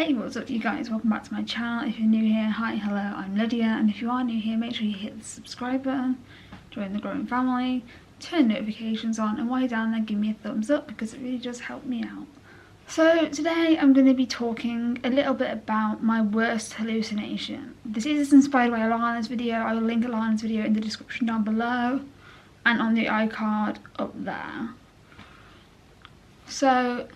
Hey, what's up you guys? Welcome back to my channel. If you're new here, hi, hello, I'm Lydia, and if you are new here, make sure you hit the subscribe button, join the growing family, turn notifications on, and while you're down there, give me a thumbs up because it really does help me out. So today I'm going to be talking a little bit about my worst hallucination. This is inspired by Alana's video. I will link Alana's video in the description down below and on the iCard up there. So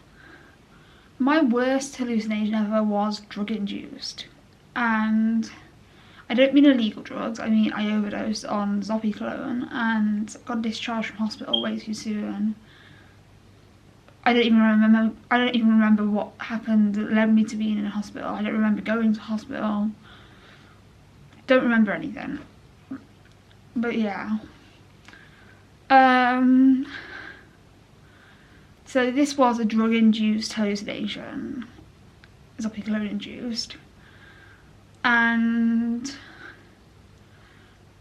my worst hallucination ever was drug induced, and I don't mean illegal drugs. I mean I overdosed on Zopiclone and got discharged from hospital way too soon. I don't even remember what happened that led me to being in a hospital. I don't remember going to hospital. Don't remember anything. But yeah. So this was a drug-induced hallucination, Zopiclone-induced, and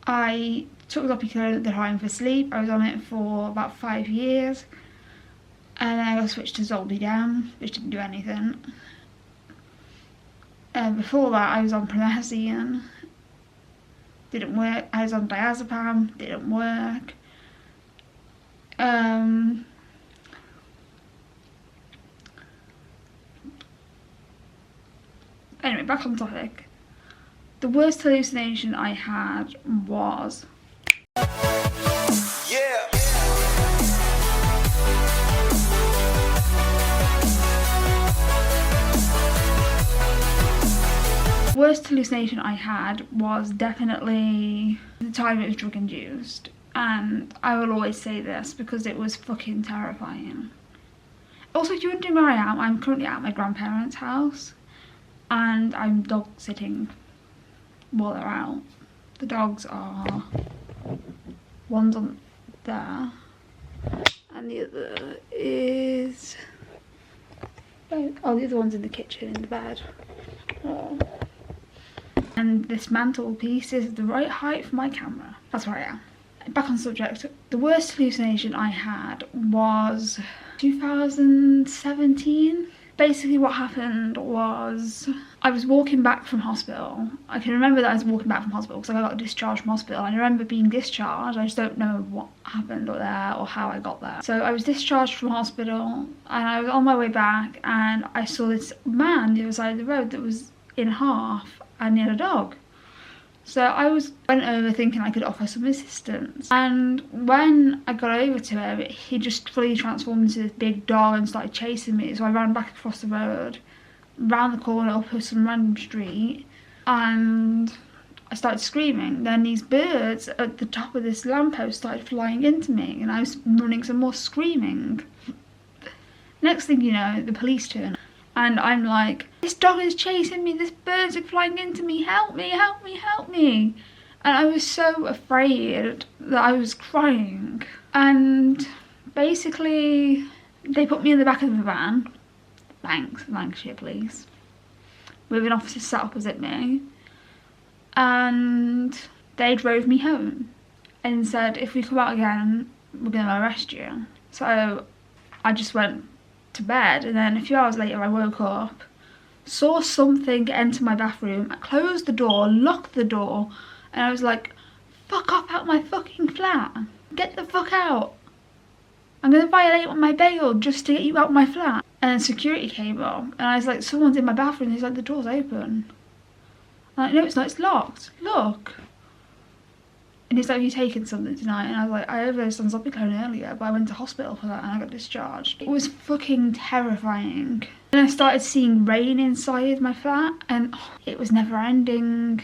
I took Zopiclone at the time for sleep. I was on it for about 5 years, and then I got switched to Zolpidem, which didn't do anything. Before that I was on Promethazine, didn't work. I was on diazepam, didn't work. Anyway, back on topic. The worst hallucination I had was... Worst hallucination I had was definitely the time it was drug induced, and I will always say this because it was fucking terrifying. Also, if you're wondering where I am, I'm currently at my grandparents' house and I'm dog sitting while they're out. The dogs are, one's on there and the other is, the other one's in the kitchen in the bed. Oh. And this mantelpiece is the right height for my camera. That's where I am. Back on subject, the worst hallucination I had was 2017. Basically what happened was I was walking back from hospital. I can remember that I was walking back from hospital because I got discharged from hospital. I remember being discharged. I just don't know what happened or how I got there. So I was discharged from hospital and I was on my way back and I saw this man on the other side of the road that was in half and he had a dog. So I went over thinking I could offer some assistance, and when I got over to him, he just fully transformed into this big dog and started chasing me. So I ran back across the road, round the corner up some random street, and I started screaming. Then these birds at the top of this lamppost started flying into me, and I was running some more screaming. Next thing you know, the police turned. And I'm like, this dog is chasing me, this birds are flying into me, help me, help me, help me. And I was so afraid that I was crying. And basically, they put me in the back of the van, thanks, Lancashire Police, with an officer sat opposite me. And they drove me home and said, if we come out again, we're going to arrest you. So I just went to bed, and then a few hours later I woke up, saw something enter my bathroom, I closed the door, locked the door, and I was like, fuck off out my fucking flat, get the fuck out, I'm gonna violate my bail just to get you out my flat. And then security came up and I was like, someone's in my bathroom. He's like, the door's open. I'm like, no it's not, it's locked, look. And he's like, have you taken something tonight? And I was like, I overdosed on Zopiclone earlier, but I went to hospital for that and I got discharged. It was fucking terrifying. And I started seeing rain inside my flat, and it was never ending.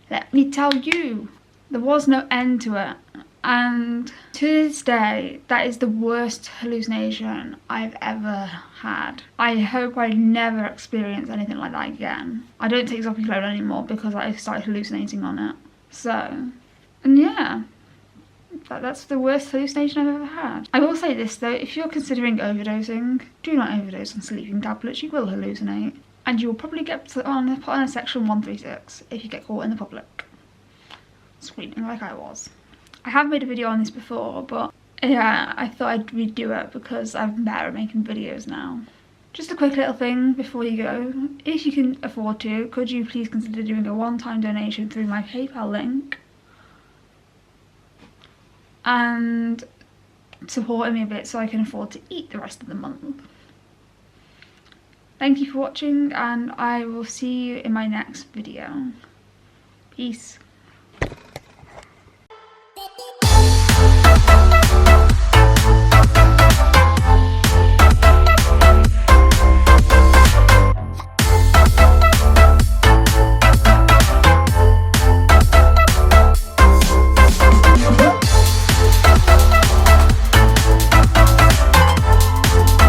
Let me tell you, there was no end to it. And to this day, that is the worst hallucination I've ever had. I hope I never experience anything like that again. I don't take Zopiclone anymore because I started hallucinating on it. So... and yeah, that's the worst hallucination I've ever had. I will say this though, if you're considering overdosing, do not overdose on sleeping tablets. You will hallucinate, and you will probably get put on a section 136 if you get caught in the public screaming like I was. I have made a video on this before, but yeah, I thought I'd redo it because I'm better at making videos now. Just a quick little thing before you go. If you can afford to, could you please consider doing a one-time donation through my PayPal link and supporting me a bit so I can afford to eat the rest of the month. Thank you for watching, and I will see you in my next video. Peace.